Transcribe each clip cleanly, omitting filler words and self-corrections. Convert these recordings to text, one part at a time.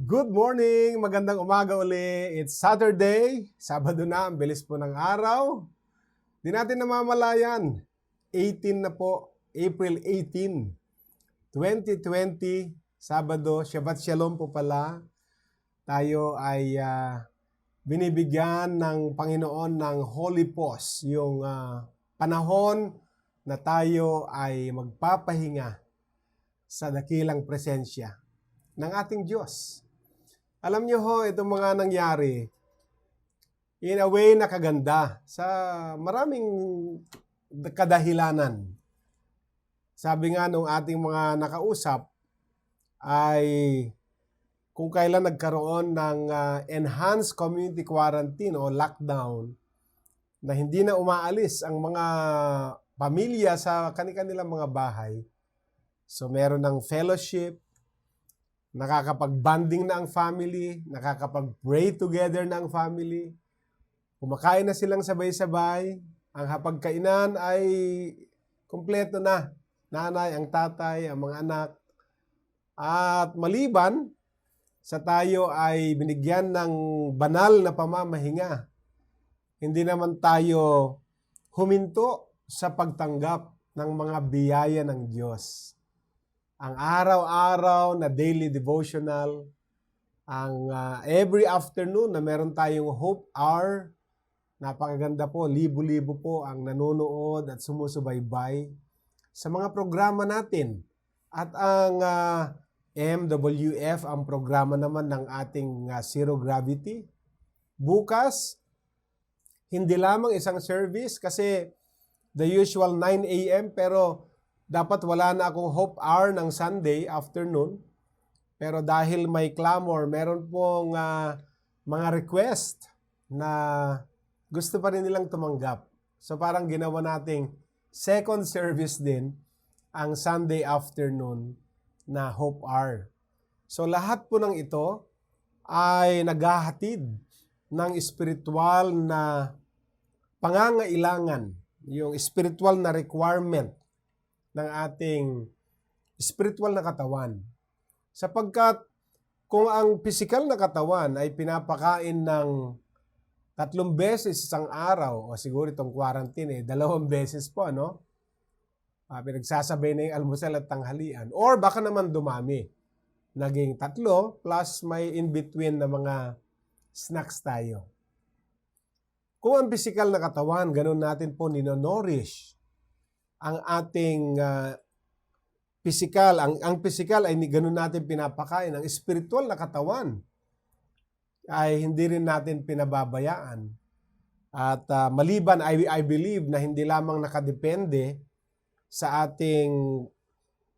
Good morning! Magandang umaga uli. It's Saturday. Sabado na, ang bilis po ng araw. Di natin namamalayan. 18 na po, April 18, 2020, Sabado. Shabbat Shalom po pala. Tayo ay binibigyan ng Panginoon ng Holy Pause. Yung panahon na tayo ay magpapahinga sa dakilang presensya ng ating Diyos. Alam niyo ho, itong mga nangyari, in a way na kaganda sa maraming kadahilanan. Sabi nga nung ating mga nakausap ay kung kailan nagkaroon ng enhanced community quarantine o lockdown na hindi na umaalis ang mga pamilya sa kanilang mga bahay. So meron ng fellowship, nakakapag-bonding na ang family, nakakapag-pray together na ang family, kumakain na silang sabay-sabay, ang hapagkainan ay kumpleto na, nanay, ang tatay, ang mga anak. At maliban sa tayo ay binigyan ng banal na pamamahinga, hindi naman tayo huminto sa pagtanggap ng mga biyaya ng Diyos. Ang araw-araw na daily devotional, ang every afternoon na meron tayong Hope Hour, napakaganda po, libo-libo po ang nanonood at sumusubaybay sa mga programa natin. At ang MWF, ang programa naman ng ating Zero Gravity. Bukas, hindi lamang isang service kasi the usual 9 a.m. pero dapat wala na akong Hope Hour ng Sunday afternoon. Pero dahil may clamor, meron pong mga request na gusto pa rin nilang tumanggap. So parang ginawa nating second service din ang Sunday afternoon na Hope Hour. So lahat po ng ito ay naghahatid ng spiritual na pangangailangan, yung spiritual na requirement ng ating spiritual na katawan. Sapagkat kung ang physical na katawan ay pinapakain ng 3 beses isang araw, o siguro itong quarantine 2 beses po, no? Pinagsasabay na yung almusal at tanghalian. Or baka naman dumami. Naging 3 plus may in-between na mga snacks tayo. Kung ang physical na katawan, ganun natin po nino-nourish ang ating physical, ang physical ay ganun natin pinapakain. Ang spiritual na katawan ay hindi rin natin pinababayaan. At maliban, I believe na hindi lamang nakadepende sa ating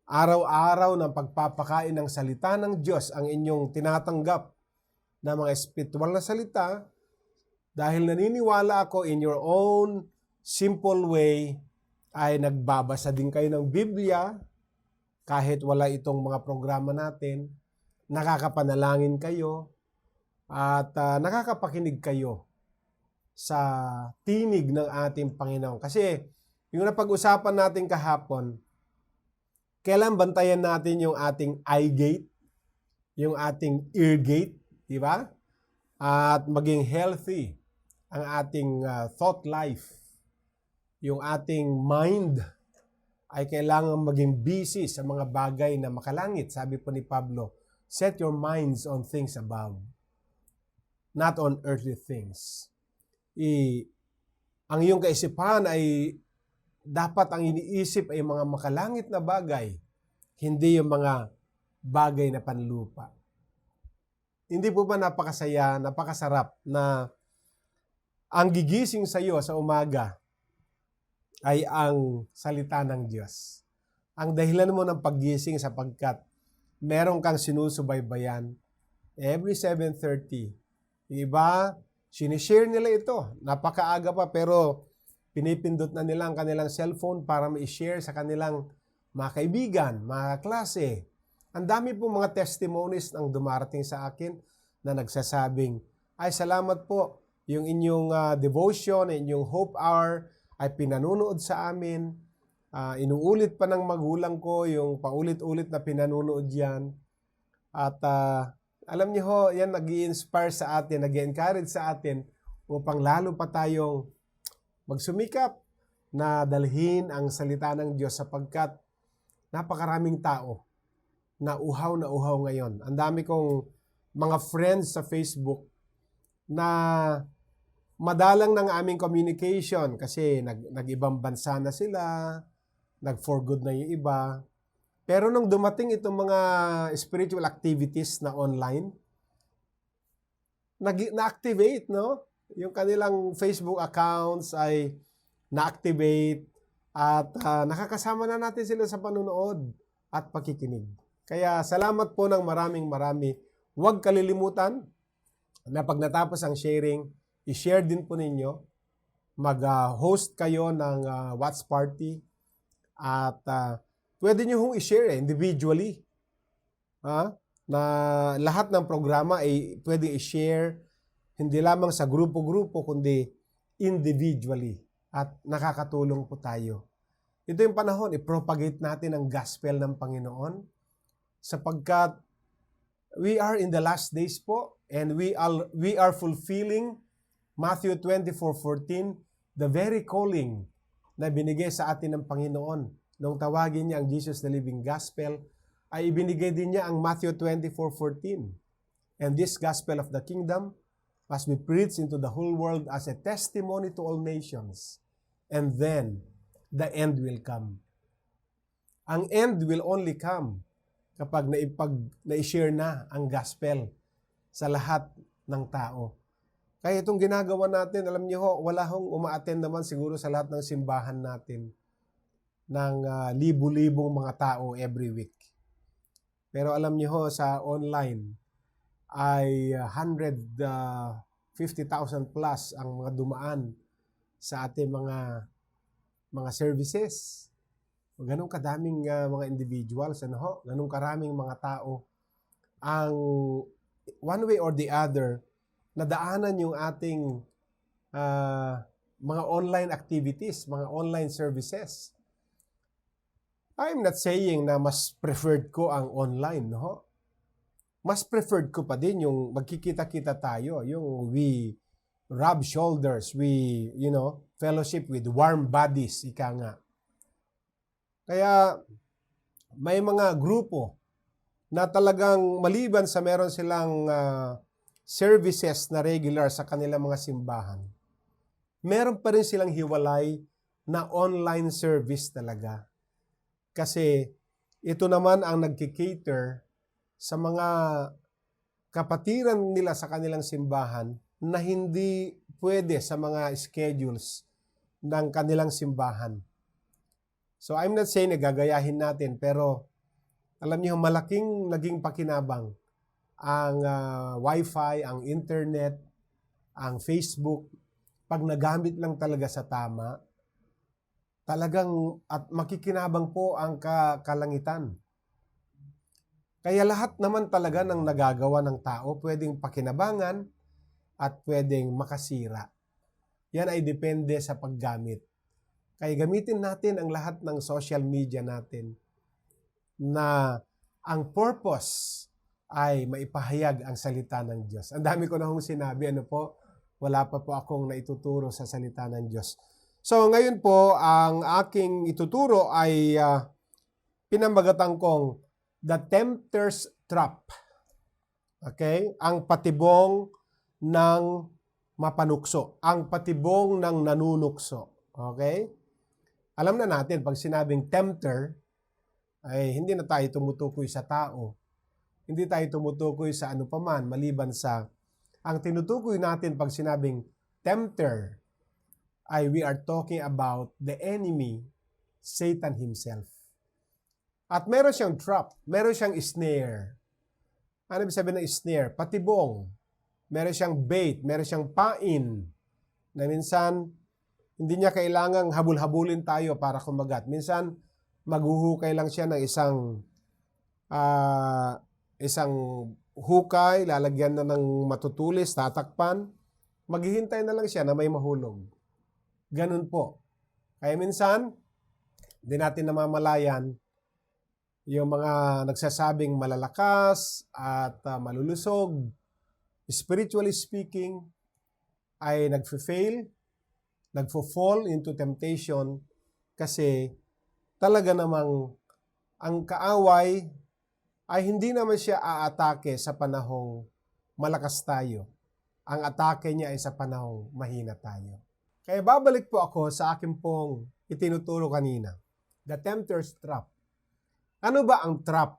araw-araw ng pagpapakain ng salita ng Diyos, ang inyong tinatanggap na mga spiritual na salita, dahil naniniwala ako in your own simple way, ay nagbabasa din kayo ng Biblia, kahit wala itong mga programa natin, nakakapanalangin kayo, at nakakapakinig kayo sa tinig ng ating Panginoon. Kasi yung napag-usapan natin kahapon, kailan bantayan natin yung ating eye gate, yung ating ear gate, di ba? At maging healthy ang ating thought life. Yung ating mind ay kailangan maging busy sa mga bagay na makalangit. Sabi po ni Pablo, set your minds on things above, not on earthly things. Ang iyong kaisipan ay dapat ang iniisip ay mga makalangit na bagay, hindi yung mga bagay na panlupa. Hindi po ba napakasaya, napakasarap na ang gigising sa iyo sa umaga ay ang salita ng Diyos. Ang dahilan mo ng paggising sapagkat meron kang sinusubaybayan every 7:30. Yung iba, sinishare nila ito. Napakaaga pa pero pinipindot na nila ang kanilang cellphone para ma-share sa kanilang mga kaibigan, mga klase. Ang dami po mga testimonies ang dumarating sa akin na nagsasabing, ay salamat po, yung inyong devotion, inyong Hope Hour, ay pinanunood sa amin. Inuulit pa ng magulang ko yung paulit-ulit na pinanunood yan. At alam niyo ho, yan nag-i-inspire sa atin, nag-i-encourage sa atin upang lalo pa tayong magsumikap na dalhin ang salita ng Diyos sapagkat napakaraming tao na uhaw ngayon. Ang dami kong mga friends sa Facebook na madalang ng aming communication kasi nag-ibang bansa na sila, nag-for good na yung iba. Pero nung dumating itong mga spiritual activities na online, na-activate, no? Yung kanilang Facebook accounts ay na-activate at nakakasama na natin sila sa panunood at pakikinig. Kaya salamat po ng marami. Huwag kalilimutan na pag natapos ang sharing, i-share din po ninyo. Mag-host kayo ng watch party at pwede nyo hong i-share individually. Na lahat ng programa ay pwede i-share hindi lamang sa grupo-grupo kundi individually. At nakakatulong po tayo. Ito yung panahon, i-propagate natin ang gospel ng Panginoon sapagkat we are in the last days po and we are fulfilling Matthew 24:14, the very calling na binigay sa atin ng Panginoon. Nung tawagin niya ang Jesus the Living Gospel, ay ibinigay din niya ang Matthew 24:14. And this gospel of the kingdom must be preached into the whole world as a testimony to all nations. And then, the end will come. Ang end will only come kapag na-share na ang gospel sa lahat ng tao. Kaya itong ginagawa natin, alam niyo ho, wala hong uma-attend naman siguro sa lahat ng simbahan natin ng libu-libong mga tao every week. Pero alam niyo ho, sa online ay 150,000 plus ang mga dumaan sa ating mga services. Ganun kadaming mga individuals, ganun karaming mga tao ang one way or the other nadaanan yung ating mga online activities, mga online services. I'm not saying na mas preferred ko ang online, no? Mas preferred ko pa din yung magkikita-kita tayo, yung we rub shoulders, we, fellowship with warm bodies, ika nga. Kaya may mga grupo na talagang maliban sa meron silang services na regular sa kanilang mga simbahan, meron pa rin silang hiwalay na online service talaga. Kasi ito naman ang nagkikater sa mga kapatiran nila sa kanilang simbahan na hindi pwede sa mga schedules ng kanilang simbahan. So I'm not saying na gagayahin natin, pero alam niyo, malaking naging pakinabang ang Wi-Fi, ang internet, ang Facebook, pag nagamit lang talaga sa tama, talagang at makikinabang po ang kalangitan. Kaya lahat naman talaga ng nagagawa ng tao pwedeng pakinabangan at pwedeng makasira. Yan ay depende sa paggamit. Kaya gamitin natin ang lahat ng social media natin na ang purpose ay maipahayag ang salita ng Diyos. Ang dami ko na hong sinabi, wala pa po akong naituturo sa salita ng Diyos. So ngayon po, ang aking ituturo ay pinamagatan kong The Tempter's Trap. Okay? Ang patibong ng mapanukso. Ang patibong ng nanunukso. Okay? Alam na natin, pag sinabing tempter, ay hindi na tayo tumutukoy sa tao. Hindi tayo tumutukoy sa ano paman, maliban sa, ang tinutukoy natin pag sinabing tempter, ay we are talking about the enemy, Satan himself. At meron siyang trap, meron siyang snare. Ano ibig sabihin ng snare? Patibong. Meron siyang bait, meron siyang pain, na minsan, hindi niya kailangang habul-habulin tayo para kumagat. Minsan, maghuhukay lang siya ng isang hukay, lalagyan na ng matutulis, tatakpan. Maghihintay na lang siya na may mahulog. Ganun po. Kaya minsan, hindi natin namamalayan, Yung mga nagsasabing malalakas at malulusog, spiritually speaking, ay nagfe-fail, nagfo-fall into temptation kasi talaga namang ang kaaway ay hindi naman siya aatake sa panahong malakas tayo. Ang atake niya ay sa panahong mahina tayo. Kaya babalik po ako sa akin pong itinuturo kanina. The tempter's trap. Ano ba ang trap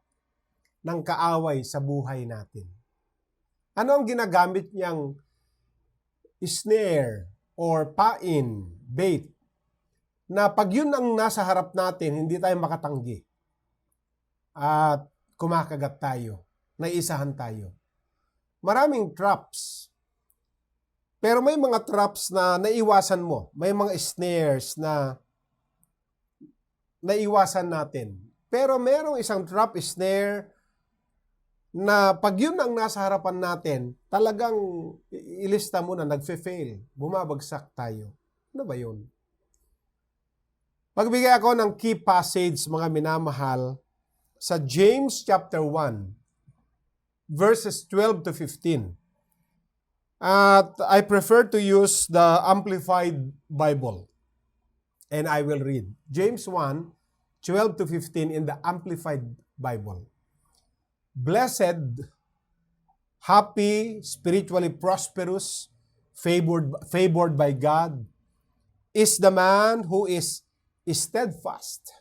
ng kaaway sa buhay natin? Ano ang ginagamit niyang snare or pain, bait, na pag yun ang nasa harap natin, hindi tayo makatanggi. At kumakagat tayo, naisahan tayo. Maraming traps. Pero may mga traps na naiwasan mo. May mga snares na naiwasan natin. Pero merong isang trap, snare, na pag yun ang nasa harapan natin, talagang ilista mo na nagfe-fail. Bumabagsak tayo. Ano ba yun? Pagbigay ako ng key passage, mga minamahal, sa James chapter 1, verses 12 to 15. At I prefer to use the Amplified Bible. And I will read. James 1, 12 to 15 in the Amplified Bible. Blessed, happy, spiritually prosperous, favored by God, is the man who is steadfast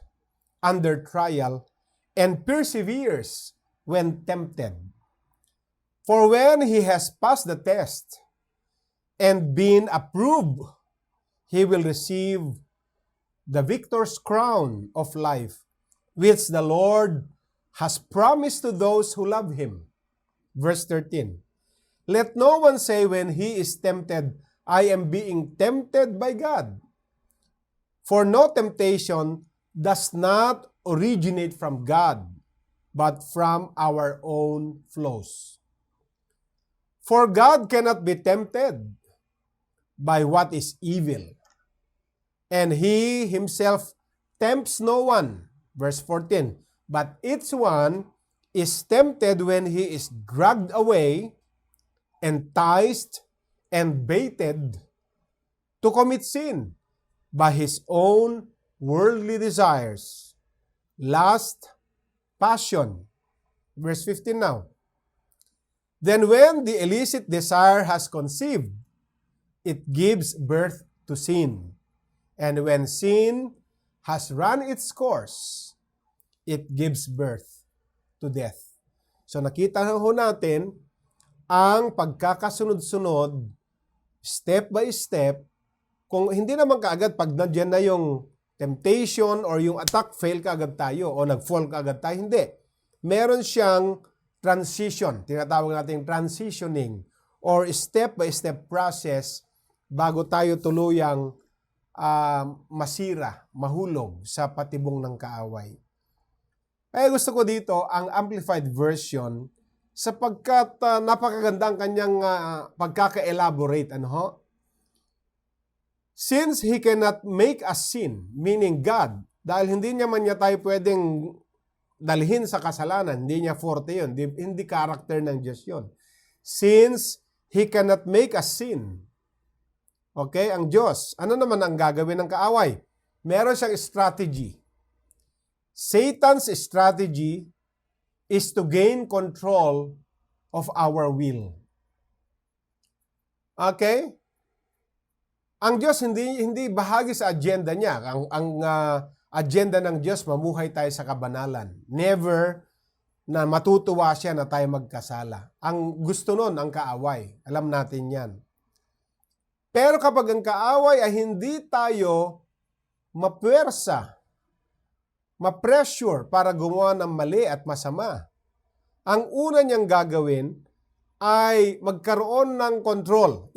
under trial and perseveres when tempted. For when he has passed the test and been approved, he will receive the victor's crown of life, which the Lord has promised to those who love him. Verse 13. Let no one say when he is tempted, I am being tempted by God. For no temptation does not originate from God, but from our own flaws. For God cannot be tempted by what is evil, and he himself tempts no one. Verse 14. But each one is tempted when he is dragged away, enticed, and baited to commit sin by his own worldly desires, lust, passion. Verse 15 now. Then when the illicit desire has conceived, it gives birth to sin. And when sin has run its course, it gives birth to death. So nakita ho natin ang pagkakasunod-sunod, step by step, kung hindi naman kaagad pag nandiyan na yung temptation or yung attack, fail kaagad tayo o nag-fall kaagad tayo. Hindi. Meron siyang transition, tinatawag natin transitioning or step by step process bago tayo tuluyang masira, mahulog sa patibong ng kaaway. Kaya gusto ko dito ang Amplified Version sapagkat napakaganda ang kanyang pagkaka-elaborate. Ano ho? Since he cannot make us sin, meaning God, dahil hindi naman niya tayo pwedeng dalhin sa kasalanan, hindi niya forte yun, hindi character ng Diyos yun. Since he cannot make us sin, okay, ang Diyos, ano naman ang gagawin ng kaaway? Meron siyang strategy. Satan's strategy is to gain control of our will. Okay? Ang Diyos hindi bahagi sa agenda niya. Ang agenda ng Diyos, mamuhay tayo sa kabanalan. Never na matutuwa siya na tayo magkasala. Ang gusto nun, ang kaaway. Alam natin yan. Pero kapag ang kaaway ay hindi tayo mapuwersa, ma-pressure para gumawa ng mali at masama, ang una niyang gagawin ay magkaroon ng control.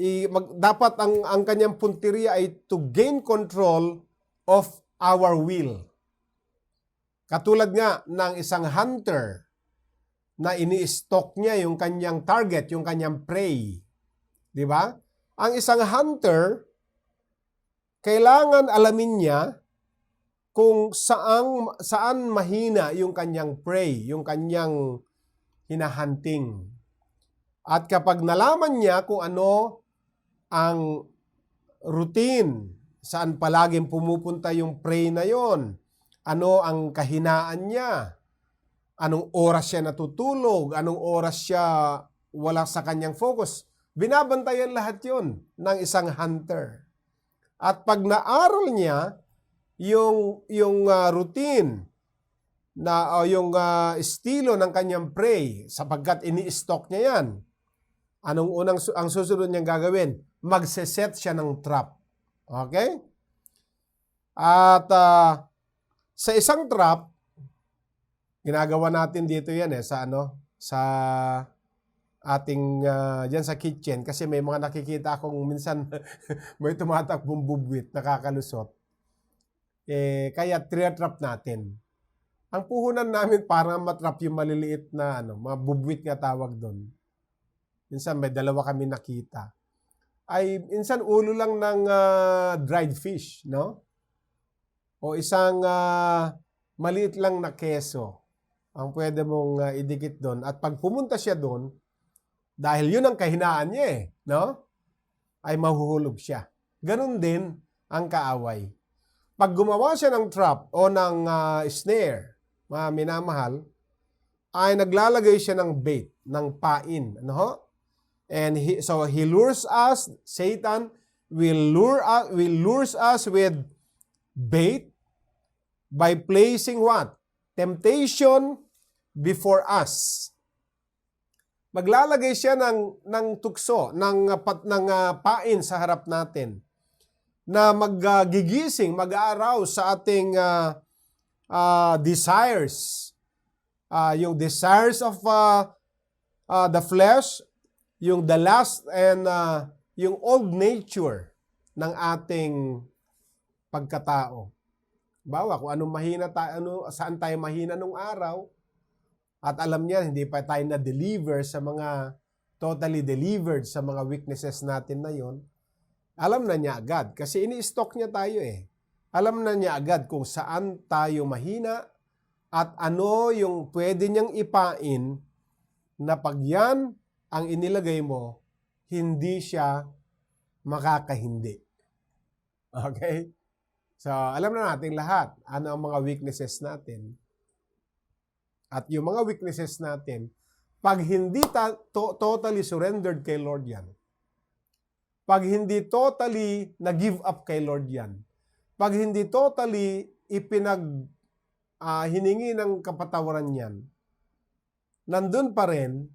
Dapat ang kanyang punteriya ay to gain control of our will. Katulad nga ng isang hunter na ini-stalk niya yung kanyang target, yung kanyang prey. Di ba? Ang isang hunter, kailangan alamin niya kung saan mahina yung kanyang prey, yung kanyang hinahunting. At kapag nalaman niya kung ano ang routine, saan palaging pumupunta yung prey na yon, ano ang kahinaan niya, anong oras siya natutulog, anong oras siya wala sa kanyang focus, binabantayan lahat yon ng isang hunter. At pag naaral niya yung routine na yung estilo ng kanyang prey, sapagkat ini-stalk niya yan, ang susunod niyang gagawin? Magse-set siya ng trap. Okay? At sa isang trap, ginagawa natin dito yan sa ating diyan sa kitchen, kasi may mga nakikita akong minsan may tumatakbong bubwit, nakakalusot. Kaya trap natin. Ang puhunan namin parang matrap yung maliliit na mga bubwit nga tawag doon. Minsan may dalawa kami nakita. Ay minsan ulo lang ng dried fish, no? O isang maliit lang na keso ang pwede mong idikit doon. At pag pumunta siya doon, dahil yun ang kahinaan niya no? Ay mahuhulog siya. Ganon din ang kaaway. Pag gumawa siya ng trap o ng snare, mga minamahal, ay naglalagay siya ng bait, ng pain. Ano ho? And so he lures us, Satan will lures us with bait by placing what? Temptation before us. Maglalagay siya ng tukso, ng pain sa harap natin na maggigising, mag-arouse sa ating desires. Yung desires of the flesh, yung the lust and yung old nature ng ating pagkatao. Bawa kung anong mahina tayo, saan tayo mahina nung araw, at alam niya hindi pa tayo na-deliver sa mga totally delivered sa mga weaknesses natin na yon. Alam na niya agad kasi ini-stalk niya tayo Alam na niya agad kung saan tayo mahina at ano yung pwede niyang ipain na pag yan ang inilagay mo, hindi siya makakahindi. Okay? So, alam na natin lahat ano ang mga weaknesses natin. At yung mga weaknesses natin, pag hindi totally surrendered kay Lord yan, pag hindi totally nag-give up kay Lord yan, pag hindi totally hiningi ng kapatawaran yan, nandun pa rin,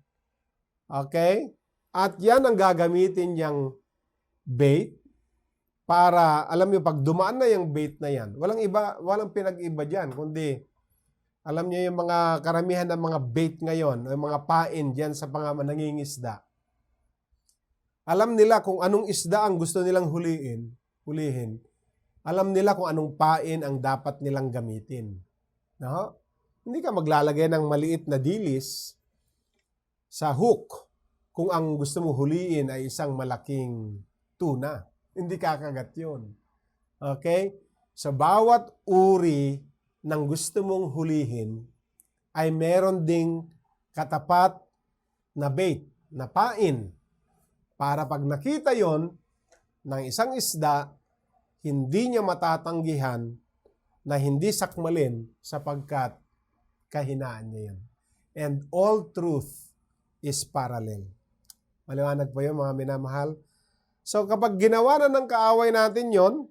okay? At yan ang gagamitin niyang bait para, alam niyo, pag dumaan na yung bait na yan, walang pinag-iba dyan, kundi, alam niyo yung mga karamihan ng mga bait ngayon, yung mga pain dyan sa mga nangingisda. Alam nila kung anong isda ang gusto nilang hulihin. Alam nila kung anong pain ang dapat nilang gamitin. No? Hindi ka maglalagay ng maliit na dilis sa hook kung ang gusto mo huliin ay isang malaking tuna. Hindi kakagat yun. Okay? Sa bawat uri ng gusto mong hulihin ay meron ding katapat na bait, na pain. Para pag nakita yon ng isang isda, hindi niya matatanggihan na hindi sakmalin sapagkat kahinaan niya yun. And all truth is parallel. Maliwanag po yun, mga minamahal. So kapag ginawa na ng kaaway natin yon,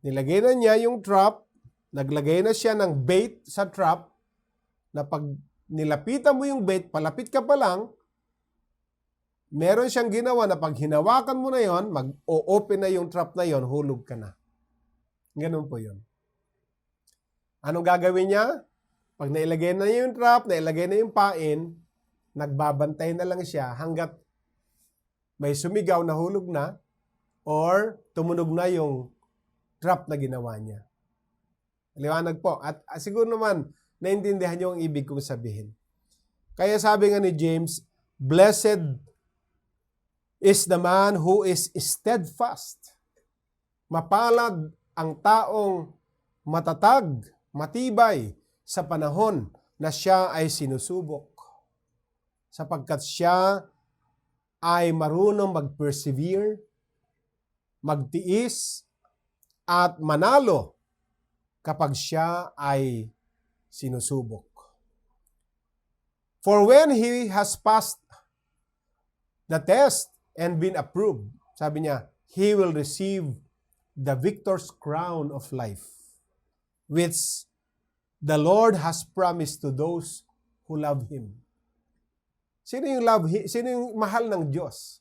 nilagay na niya yung trap, naglagay na siya ng bait sa trap, na pag nilapitan mo yung bait, palapit ka pa lang, meron siyang ginawa na pag hinawakan mo na yon, mag-o-open na yung trap na yon, hulog ka na. Ganun po yun. Anong gagawin niya? Pag nailagay na yung trap, nailagay na yung pain, nagbabantay na lang siya hanggat may sumigaw na hulog na or tumunog na yung trap na ginawa niya. Liwanag po. At siguro naman, naintindihan niyo ang ibig kong sabihin. Kaya sabi nga ni James, blessed is the man who is steadfast. Mapalad ang taong matatag, matibay sa panahon na siya ay sinusubok. Sapagkat siya ay marunong mag-persevere, magtiis, at manalo kapag siya ay sinusubok. For when he has passed the test and been approved, sabi niya, he will receive the victor's crown of life, which the Lord has promised to those who love Him. Sino yung mahal ng Diyos?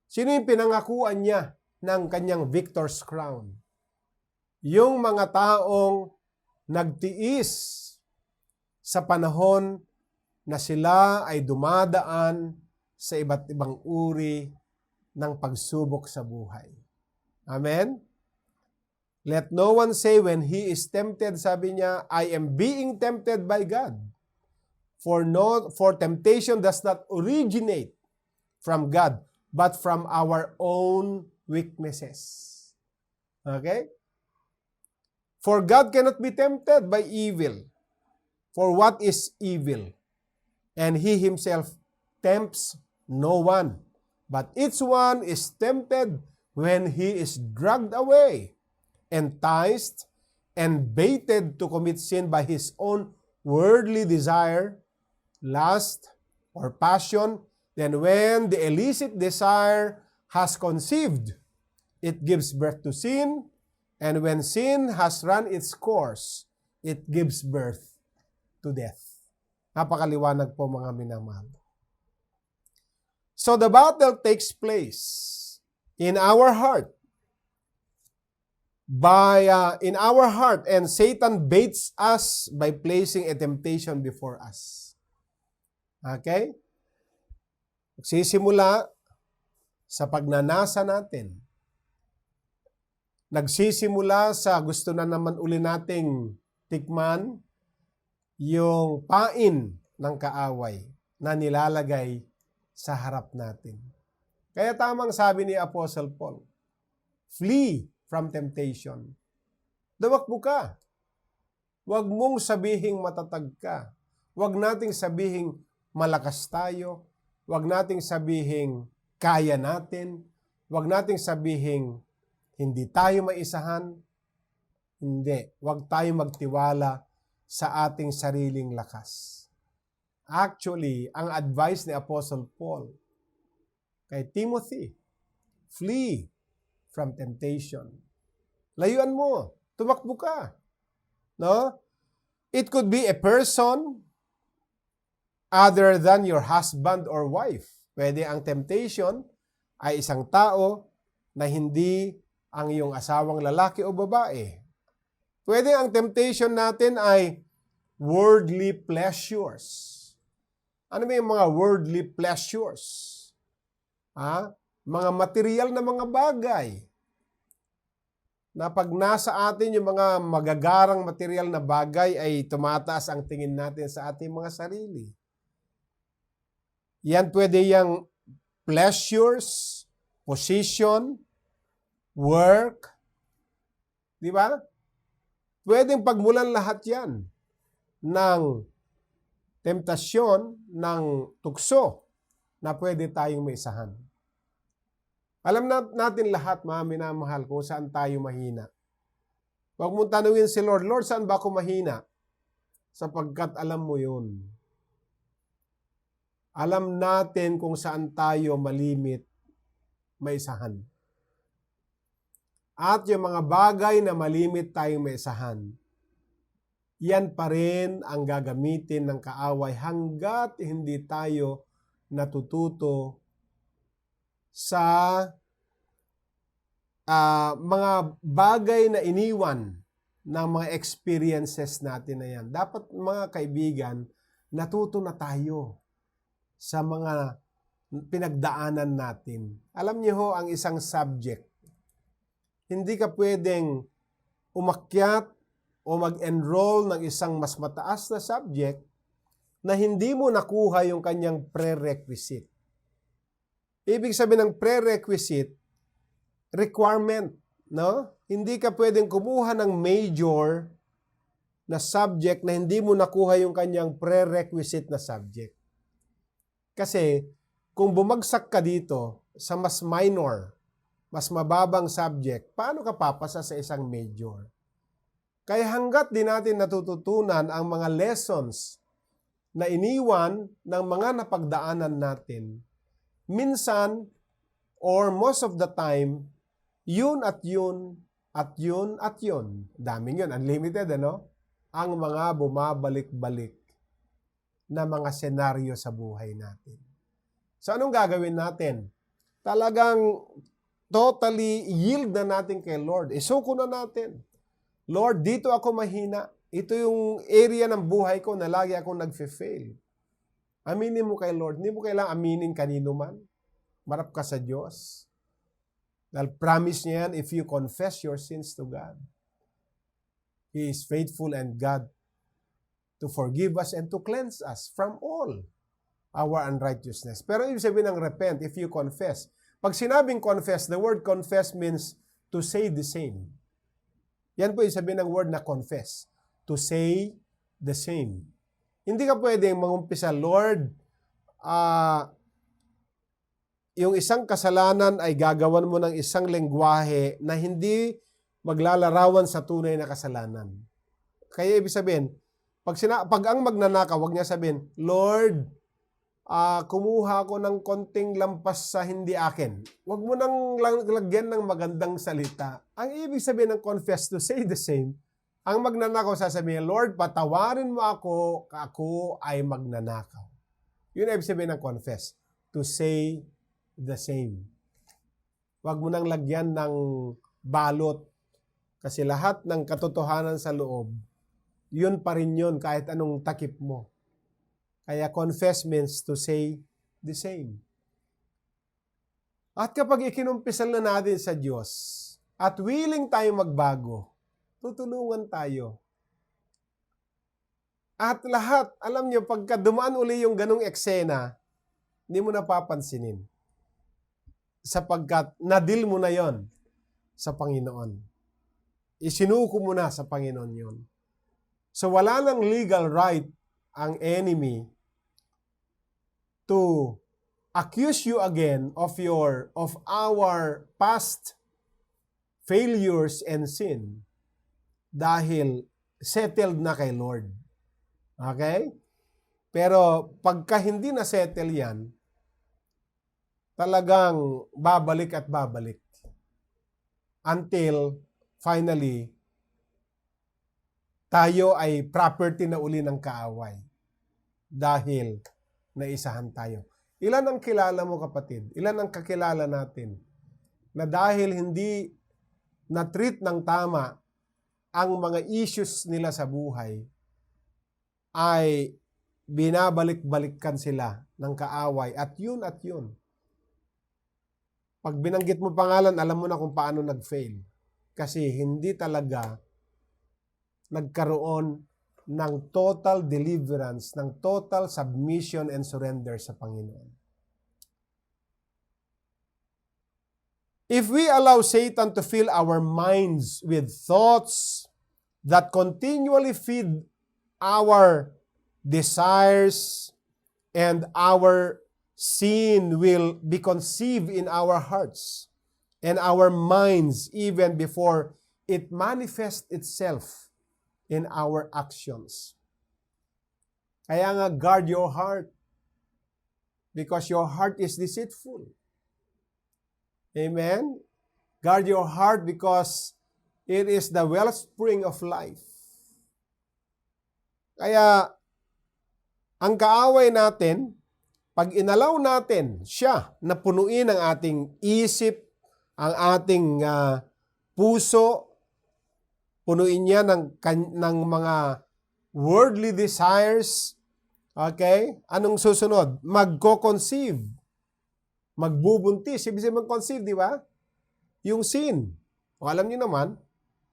Sino yung pinangakuan niya ng kanyang victor's crown? Yung mga taong nagtiis sa panahon na sila ay dumadaan sa iba't ibang uri ng pagsubok sa buhay. Amen? Let no one say when he is tempted, sabi niya, I am being tempted by God. For temptation does not originate from God, but from our own weaknesses. Okay? For God cannot be tempted by evil. For what is evil? And He Himself tempts no one. But each one is tempted when he is dragged away, enticed, and baited to commit sin by his own worldly desire, lust, or passion. Then when the illicit desire has conceived, it gives birth to sin, and when sin has run its course, it gives birth to death. Napakaliwanag po mga minamahal. So the battle takes place in our heart. In our heart, and Satan baits us by placing a temptation before us. Okay? Nagsisimula sa pagnanasa natin. Nagsisimula sa gusto na naman uli nating tikman yung pain ng kaaway na nilalagay sa harap natin. Kaya tamang sabi ni Apostle Paul, flee from temptation. Dumakbo ka. Huwag mong sabihing matatag ka. Huwag nating sabihing malakas tayo. Huwag nating sabihing kaya natin. Huwag nating sabihing hindi tayo maisahan. Hindi. Huwag tayo magtiwala sa ating sariling lakas. Actually, ang advice ni Apostle Paul kay Timothy, flee from temptation. Layuan mo. Tumakbo ka. No? It could be a person other than your husband or wife. Pwede ang temptation ay isang tao na hindi ang iyong asawang lalaki o babae. Pwede ang temptation natin ay worldly pleasures. Ano ba yung mga worldly pleasures? Mga material na mga bagay. Na pag nasa atin yung mga magagarang material na bagay ay tumataas ang tingin natin sa ating mga sarili. Yan pwede yung pleasures, position, work. Di ba? Pwedeng pagmulan lahat yan ng temptasyon, ng tukso na pwede tayong maisahan. Alam natin lahat, mga minamahal, kung saan tayo mahina. Huwag mong tanungin si Lord, Lord, saan ba ako mahina? Sapagkat alam mo yun. Alam natin kung saan tayo malimit, maisahan. At yung mga bagay na malimit tayong maisahan, yan pa rin ang gagamitin ng kaaway hanggat hindi tayo natututo sa mga bagay na iniwan ng mga experiences natin na yan. Dapat mga kaibigan, natuto na tayo sa mga pinagdaanan natin. Alam niyo ho, ang isang subject, hindi ka pwedeng umakyat o mag-enroll ng isang mas mataas na subject na hindi mo nakuha yung kanyang prerequisite. Ibig sabihin ng prerequisite, requirement no? Hindi ka pwedeng kumuha ng major na subject na hindi mo nakuha yung kanyang prerequisite na subject. Kasi kung bumagsak ka dito sa mas minor, mas mababang subject, paano ka papasa sa isang major? Kaya hanggat di natin natututunan ang mga lessons na iniwan ng mga napagdaanan natin, minsan or most of the time, yun at yun at yun at yun. Daming yun, unlimited, ano? Ang mga bumabalik-balik na mga senaryo sa buhay natin. So anong gagawin natin? Talagang totally yield na natin kay Lord. Isuko na natin. Lord, dito ako mahina. Ito yung area ng buhay ko na lagi akong nagfe-fail. Aminin mo kay Lord. Hindi mo kailangang aminin kanino man. Marap ka sa Diyos. Dahil promise niya yan, if you confess your sins to God, He is faithful and God to forgive us and to cleanse us from all our unrighteousness. Pero ibig sabihin ng repent, if you confess. Pag sinabing confess, the word confess means to say the same. Yan po yung sabihin ng word na confess. To say the same. Hindi ka pwedeng mangumpisa, Lord, yung isang kasalanan ay gagawan mo ng isang lengguwahe na hindi maglalarawan sa tunay na kasalanan. Kaya ibig sabihin, pag ang magnanakaw, wag niya sabihin, Lord, kumuha ko ng konting lampas sa hindi akin. Wag mo nang lagyan ng magandang salita. Ang ibig sabihin ng confess, to say the same, ang magnanakaw sasabihin, Lord, patawarin mo ako ay magnanakaw. Yun ang ibig sabihin ng confess, to say the same. Wag mo nang lagyan ng balot. Kasi lahat ng katotohanan sa loob, yun pa rin yun kahit anong takip mo. Kaya confess means to say the same. At kapag ikinumpisal na natin sa Diyos at willing tayo magbago, tutulungan tayo. At lahat, alam nyo, pagka dumaan uli yung ganong eksena, hindi mo napapansinin. Sapagkat nadil mo na yon sa Panginoon. Isinuko mo na sa Panginoon yun. So wala nang legal right ang enemy to accuse you again of our past failures and sin dahil settled na kay Lord. Okay? Pero pagka hindi na settle yan, talagang babalik at babalik until finally, tayo ay property na uli ng kaaway dahil naisahan tayo. Ilan ang kilala mo, kapatid? Ilan ang kakilala natin na dahil hindi na-treat ng tama ang mga issues nila sa buhay, ay binabalik-balikan sila ng kaaway at yun at yun. Pag binanggit mo pangalan, alam mo na kung paano nag-fail. Kasi hindi talaga nagkaroon ng total deliverance, ng total submission and surrender sa Panginoon. If we allow Satan to fill our minds with thoughts that continually feed our desires, and our sin will be conceived in our hearts and our minds even before it manifests itself in our actions. Kaya nga, guard your heart because your heart is deceitful. Amen? Guard your heart because it is the wellspring of life. Kaya, ang kaaway natin, pag inalaw natin siya na punuin ang ating isip, ang ating puso, punuin niya ng mga worldly desires, okay? Anong susunod? Magko-conceive. Magbubuntis. Ibig sabihin mag-conceive, di ba? Yung sin. O alam niyo naman,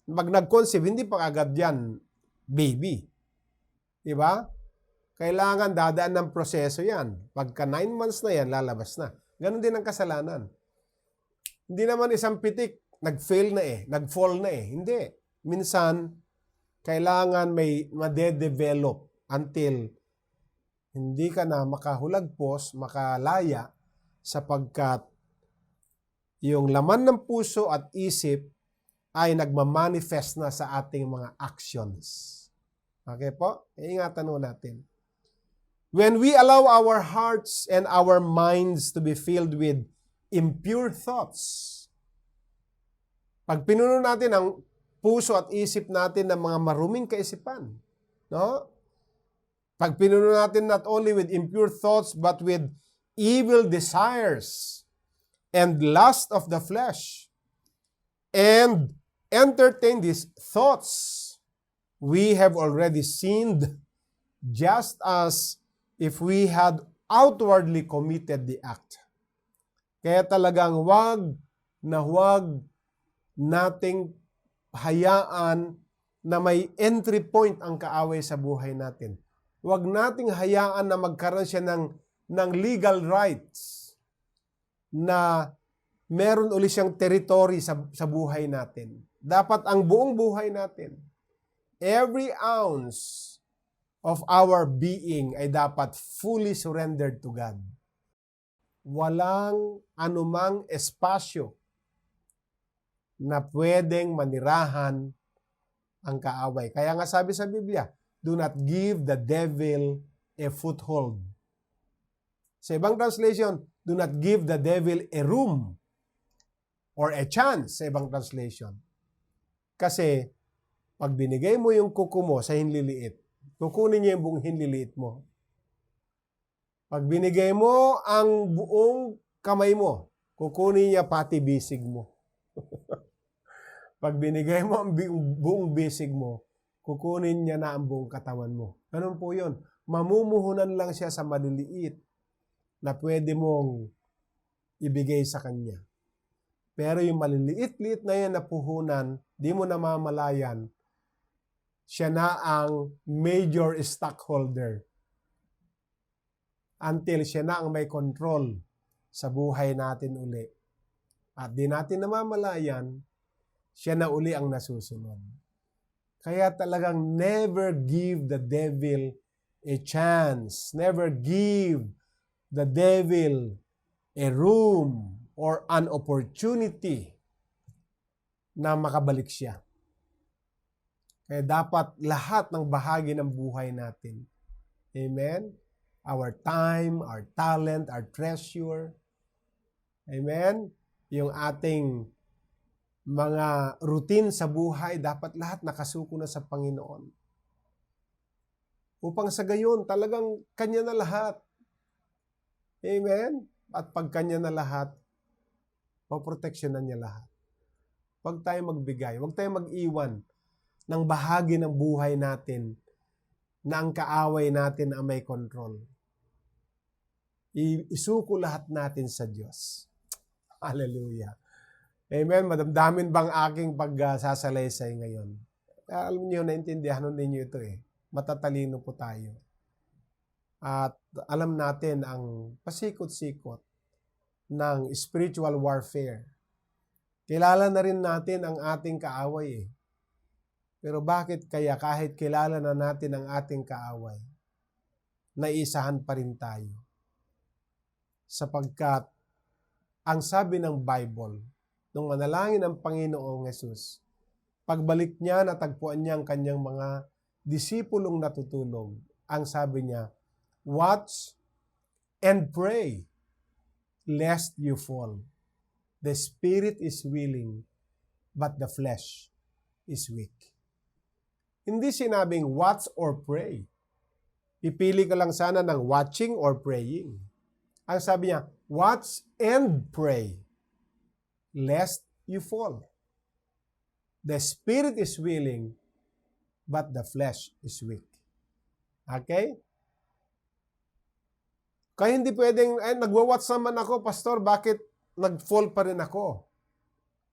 pag nag-conceive, hindi pa agad yan baby. Di ba? Kailangan dadaan ng proseso yan. Pagka 9 months na yan, lalabas na. Ganon din ang kasalanan. Hindi naman isang pitik nag-fail na nag-fall na Hindi. Minsan, kailangan may made-develop until hindi ka na makahulagpos, makalaya, sapagkat yung laman ng puso at isip ay nagmamanifest na sa ating mga actions. Okay po? Iingatan mo natin. When we allow our hearts and our minds to be filled with impure thoughts, pag pinuno natin ang puso at isip natin ng mga maruming kaisipan, no? Pag pinuno natin not only with impure thoughts but with evil desires and lust of the flesh, and entertain these thoughts, we have already sinned just as if we had outwardly committed the act. Kaya talagang huwag nating hayaan na may entry point ang kaaway sa buhay natin. Huwag nating hayaan na magkaroon siya ng legal rights na meron uli siyang territory sa buhay natin. Dapat ang buong buhay natin, every ounce of our being ay dapat fully surrendered to God. Walang anumang espasyo na pwedeng manirahan ang kaaway. Kaya nga sabi sa Biblia, do not give the devil a foothold. Sa ibang translation, do not give the devil a room or a chance sa ibang translation. Kasi pag binigay mo yung kuko mo sa hinliliit, kukunin niya yung buong hinliliit mo. Pag binigay mo ang buong kamay mo, kukunin niya pati bisig mo. Pag binigay mo ang buong bisig mo, kukunin niya na ang buong katawan mo. Ganun po yun. Mamumuhunan lang siya sa maliliit na pwede mong ibigay sa kanya. Pero yung maliliit-liit na yan na puhunan, di mo namamalayan, siya na ang major stockholder. Until siya na ang may control sa buhay natin uli. At di natin namamalayan, siya na uli ang nasusunod. Kaya talagang never give the devil a chance. Never give the devil a room or an opportunity na makabalik siya. Kaya dapat lahat ng bahagi ng buhay natin. Amen? Our time, our talent, our treasure. Amen? Yung ating mga routine sa buhay, dapat lahat nakasuko na sa Panginoon. Upang sa gayon, talagang Kanya na lahat. Amen? At pag Kanya na lahat, poproteksyonan niya lahat. Huwag tayo magbigay, huwag tayo mag-iwan ng bahagi ng buhay natin na ang kaaway natin ang may control. Isuko lahat natin sa Diyos. Hallelujah. Amen. Madamdamin bang aking pagsasalaysay ngayon? Alam niyo, naintindihan ninyo ito Matatalino po tayo. At alam natin ang pasikot-sikot ng spiritual warfare. Kilala na rin natin ang ating kaaway Pero bakit kaya kahit kilala na natin ang ating kaaway, naisahan pa rin tayo? Sapagkat ang sabi ng Bible, nung manalangin ng Panginoong Hesus, pagbalik niya, natagpuan niya ang kanyang mga disipulong natutulog. Ang sabi niya, watch and pray, lest you fall. The spirit is willing, but the flesh is weak. Hindi sinabing watch or pray. Pipili ka lang sana ng watching or praying. Ang sabi niya, watch and pray, lest you fall. The spirit is willing, but the flesh is weak. Okay? Kaya hindi pwedeng, nagwa-watch naman ako, Pastor, bakit nag-fall pa rin ako?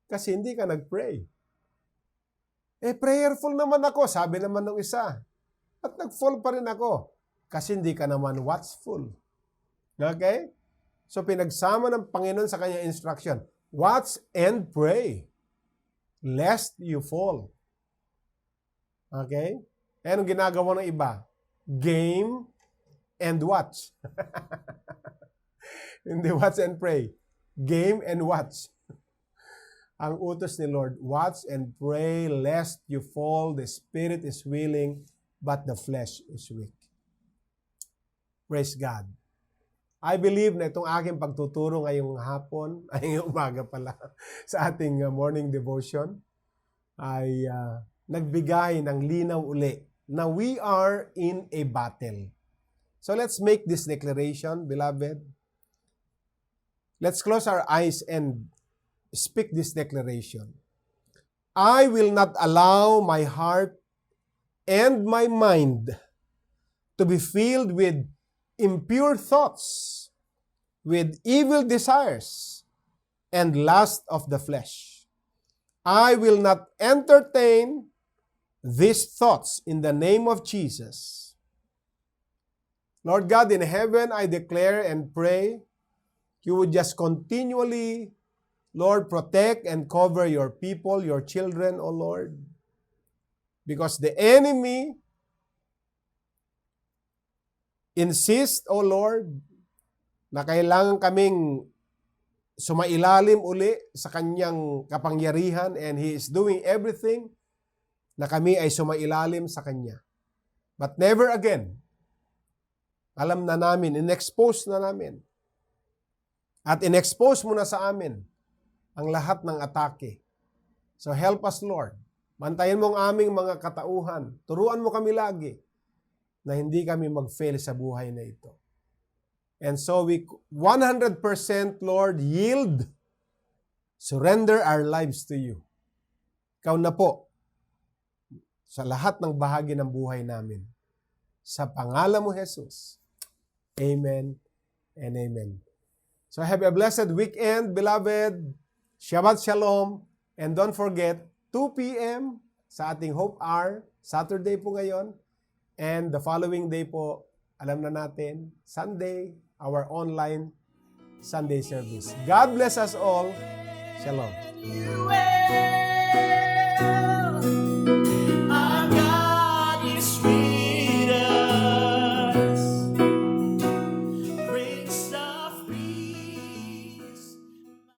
Kasi hindi ka nag-pray. Prayerful naman ako, sabi naman ng isa. At nag-fall pa rin ako. Kasi hindi ka naman watchful. Okay? So pinagsama ng Panginoon sa kanyang instruction, watch and pray. lest you fall. Okay? Eh, anong ginagawa ng iba? Game and watch. Hindi watch and pray. Game and watch. Ang utos ni Lord, watch and pray lest you fall. The spirit is willing, but the flesh is weak. Praise God. I believe na itong aking pagtuturo ngayong hapon, ay ngayong umaga pala, sa ating morning devotion, ay nagbigay ng linaw uli na we are in a battle. So let's make this declaration, beloved. Let's close our eyes and speak this declaration. I will not allow my heart and my mind to be filled with impure thoughts, with evil desires, and lust of the flesh. I will not entertain these thoughts in the name of Jesus. Lord God in heaven, I declare and pray you would just continually, Lord, protect and cover your people, your children, O Lord. Because the enemy insists, O Lord, na kailangan kaming sumailalim uli sa kanyang kapangyarihan, and he is doing everything na kami ay sumailalim sa kanya. But never again. Alam na namin, in-expose na namin. At in-expose mo na sa amin ang lahat ng atake. So help us, Lord. Bantayan mo ang aming mga katauhan. Turuan mo kami lagi na hindi kami mag-fail sa buhay na ito. And so we 100%, Lord, yield, surrender our lives to you. Ikaw na po sa lahat ng bahagi ng buhay namin. Sa pangalan mo, Jesus. Amen and amen. So have a blessed weekend, beloved. Shabbat Shalom. And don't forget, 2 p.m. sa ating Hope Hour, Saturday po ngayon. And the following day po, alam na natin, Sunday, our online Sunday service. God bless us all. Shalom.